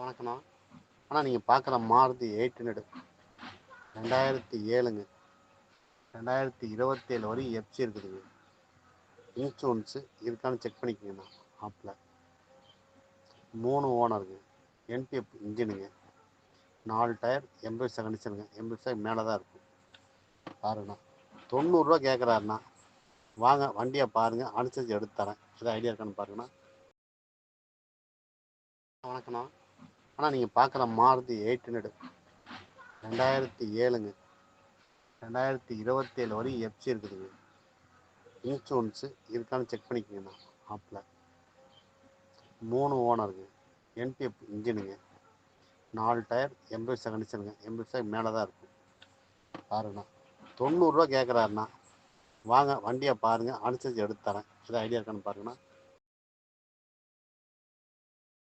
வணக்கண்ணா. ஆனால் நீங்கள் பார்க்குற மாருதி 800 2007ங்க. 2027 வரையும் எஃப்சி இருக்குதுங்க. இன்சூரன்ஸு இருக்கான்னு செக் பண்ணிக்கோங்கண்ணா. ஆப்பில் 3 ஓனருங்க. என்பிஎஃப் இன்ஜினுங்க. 4 டயர் 80 கண்டிஷனுங்க. 80 மேலே தான் இருக்கும். பாருங்கண்ணா, 90 ரூபா கேட்குறாருண்ணா. வாங்க வண்டியை பாருங்கள், அனுசரித்து எடுத்து தரேன். எதாவது ஐடியா இருக்கான்னு பாருங்கண்ணா. வணக்கண்ணா. ஆனால் நீங்கள் பார்க்குற மாருதி 800 2007ங்க. 2027 வரையும் எஃப்சி இருக்குதுங்க. இன்சூரன்ஸு இருக்கான்னு செக் பண்ணிக்கோங்கண்ணா. ஆப்பில் 3 ஓனருங்க. என்பிஎஃப் இன்ஜினுங்க. 4 டயர் 80 கண்டிஷனுங்க. 80 மேலே தான் இருக்கும். பாருங்கண்ணா, 90 ரூபா கேட்குறாருண்ணா. வாங்க வண்டியை பாருங்கள், அனுசரித்து எடுத்து தரேன். எதாவது ஐடியா இருக்கான்னு பாருங்கண்ணா.